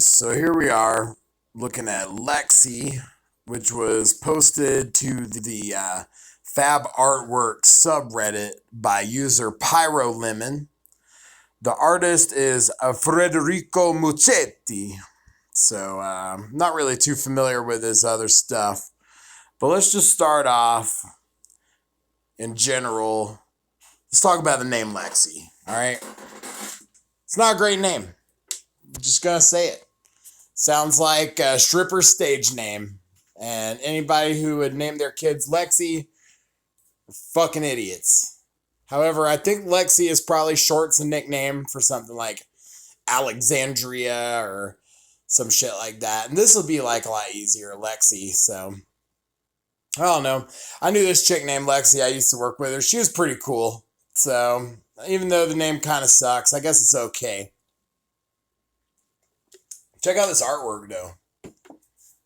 So here we are looking at Lexi, which was posted to the Fab Artwork subreddit by user PyroLemon. The artist is Federico Muccetti. So not really too familiar with his other stuff. But let's just start off in general. Let's talk about the name Lexi. All right. It's not a great name. I'm just going to say it. Sounds like a stripper stage name. And anybody who would name their kids Lexi are fucking idiots. However, I think Lexi is probably short's a nickname for something like Alexandria or some shit like that. And this will be like a lot easier, Lexi. So, I don't know. I knew this chick named Lexi. I used to work with her. She was pretty cool. So, even though the name kind of sucks, I guess it's okay. Check out this artwork, though.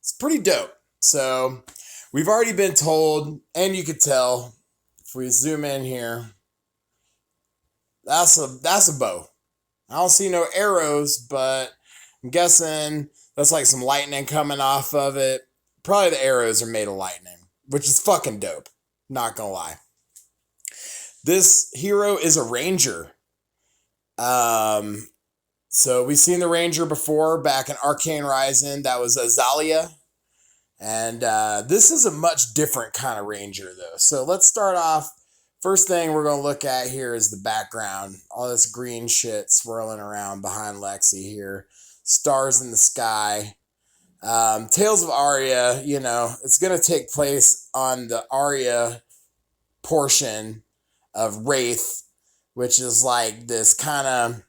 It's pretty dope. So, we've already been told, and you could tell, if we zoom in here, that's a bow. I don't see no arrows, but I'm guessing that's like some lightning coming off of it. Probably the arrows are made of lightning, which is fucking dope. Not gonna lie. This hero is a ranger. So we've seen the ranger before back in Arcane Rising. That was Azalea. And this is a much different kind of ranger, though. So let's start off. First thing we're going to look at here is the background. All this green shit swirling around behind Lexi here. Stars in the sky. Tales of Aria, you know, it's going to take place on the Aria portion of Wraith, which is like this kind of...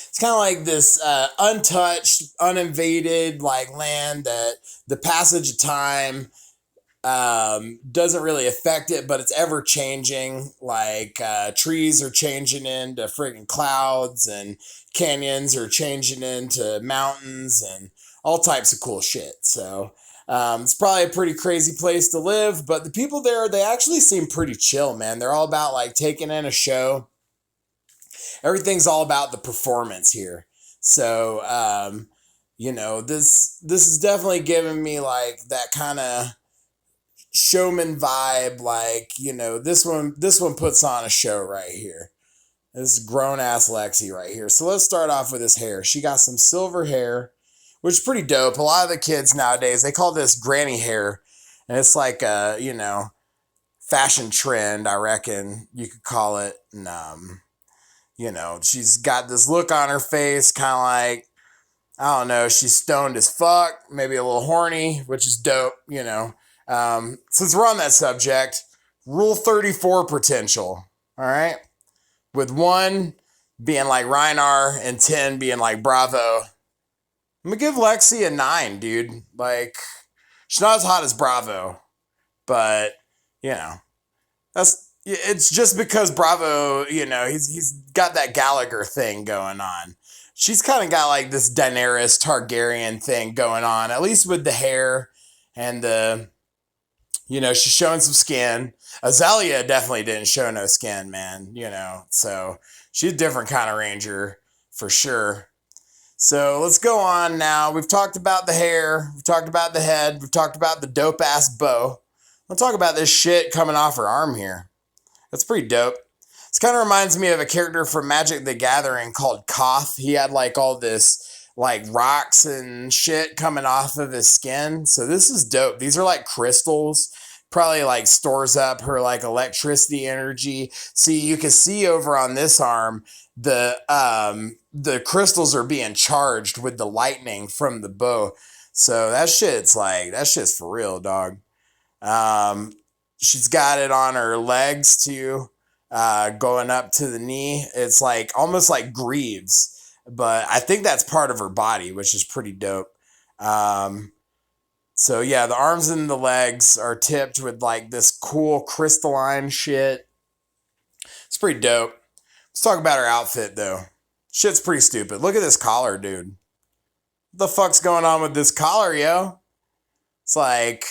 It's kind of like this untouched, uninvaded like land that the passage of time doesn't really affect it, but it's ever changing. Like trees are changing into friggin' clouds, and canyons are changing into mountains, and all types of cool shit. So it's probably a pretty crazy place to live, but the people there, they actually seem pretty chill, man. They're all about like taking in a show. Everything's all about the performance here. So, you know, this is definitely giving me like that kind of showman vibe. Like, you know, this one puts on a show right here. This grown ass Lexi right here. So let's start off with his hair. She got some silver hair, which is pretty dope. A lot of the kids nowadays, they call this granny hair. And it's like a, you know, fashion trend, I reckon you could call it. And, you know, she's got this look on her face, kind of like, I don't know, she's stoned as fuck, maybe a little horny, which is dope, you know. Since we're on that subject, Rule 34 potential, all right? With 1 being like Reinar and 10 being like Bravo. I'm going to give Lexi a 9, dude. Like, she's not as hot as Bravo, but, you know, it's just because Bravo, you know, he's got that Gallagher thing going on. She's kind of got like this Daenerys Targaryen thing going on, at least with the hair and the, you know, she's showing some skin. Azalea definitely didn't show no skin, man, you know, so she's a different kind of ranger for sure. So let's go on now. We've talked about the hair, we've talked about the head, we've talked about the dope ass bow. Let's talk about this shit coming off her arm here. That's pretty dope. This kind of reminds me of a character from Magic the Gathering called Koth. He had like all this like rocks and shit coming off of his skin. So this is dope. These are like crystals. Probably like stores up her like electricity energy. See, you can see over on this arm, the crystals are being charged with the lightning from the bow. So that shit's for real, dog. She's got it on her legs too, going up to the knee. It's like almost like greaves, but I think that's part of her body, which is pretty dope. So yeah, the arms and the legs are tipped with like this cool crystalline shit. It's pretty dope. Let's talk about her outfit though. Shit's pretty stupid. Look at this collar, dude. What the fuck's going on with this collar, yo? It's like...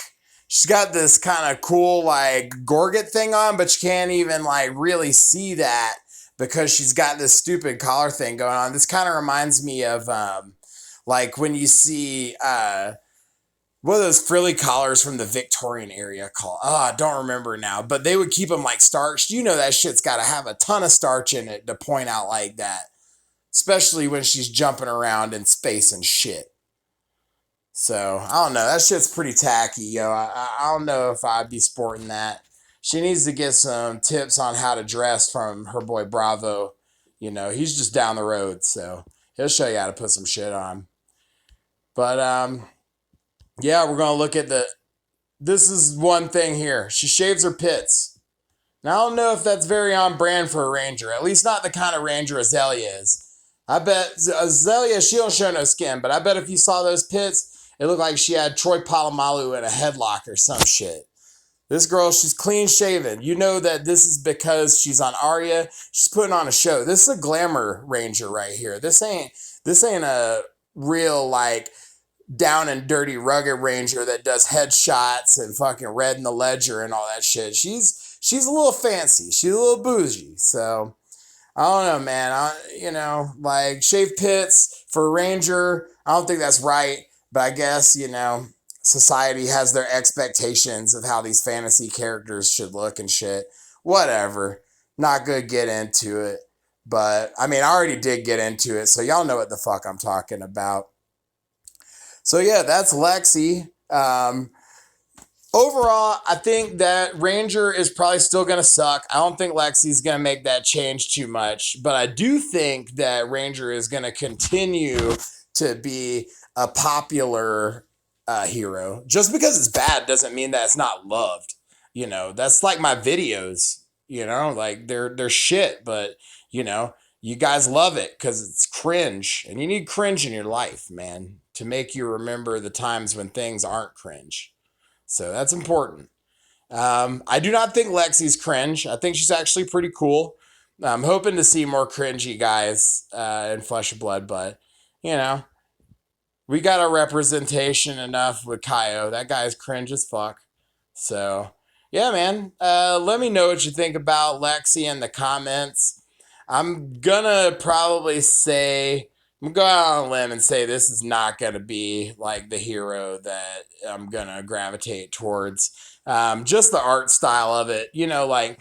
She's got this kind of cool like gorget thing on, but you can't even like really see that because she's got this stupid collar thing going on. This kind of reminds me of Like when you see what are those frilly collars from the Victorian area called? Oh, I don't remember now, but they would keep them like starched. You know that shit's got to have a ton of starch in it to point out like that, especially when she's jumping around in space and shit. So I don't know. That shit's pretty tacky, yo. I don't know if I'd be sporting that. She needs to get some tips on how to dress from her boy Bravo. You know, he's just down the road, so he'll show you how to put some shit on. But yeah, we're gonna look at the. This is one thing here. She shaves her pits. Now I don't know if that's very on brand for a ranger. At least not the kind of ranger Azalea is. I bet Azalea, she don't show no skin, but I bet if you saw those pits, it looked like she had Troy Polamalu in a headlock or some shit. This girl, she's clean shaven. You know that this is because she's on Arya. She's putting on a show. This is a glamour ranger right here. This ain't a real like down and dirty rugged ranger that does headshots and fucking read in the ledger and all that shit. She's a little fancy. She's a little bougie. So I don't know, man. Like shave pits for a ranger. I don't think that's right. But I guess, society has their expectations of how these fantasy characters should look and shit. Whatever. Not good, get into it. But, I mean, I already did get into it, so y'all know what the fuck I'm talking about. So, yeah, that's Lexi. Overall, I think that Ranger is probably still going to suck. I don't think Lexi's going to make that change too much. But I do think that Ranger is going to continue to be a popular hero. Just because it's bad doesn't mean that it's not loved. That's like my videos. Like they're shit, but you guys love it because it's cringe, and you need cringe in your life, man, to make you remember the times when things aren't cringe. So that's important. I do not think Lexi's cringe. I think she's actually pretty cool. I'm hoping to see more cringy guys in Flesh and Blood, but we got our representation enough with Kaio. That guy's cringe as fuck. So yeah, man. Let me know what you think about Lexi in the comments. I'm gonna probably say, I'm going out on a limb and say this is not gonna be like the hero that I'm gonna gravitate towards. Just the art style of it, like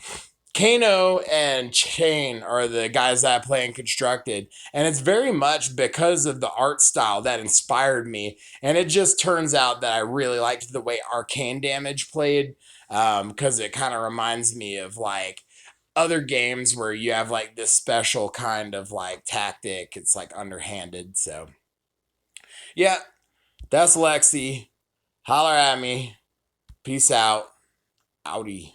Kano and Chain are the guys that I play in Constructed, and it's very much because of the art style that inspired me. And it just turns out that I really liked the way Arcane Damage played, because it kind of reminds me of like other games where you have like this special kind of like tactic. It's like underhanded. So yeah, that's Lexi. Holler at me. Peace out. Outie.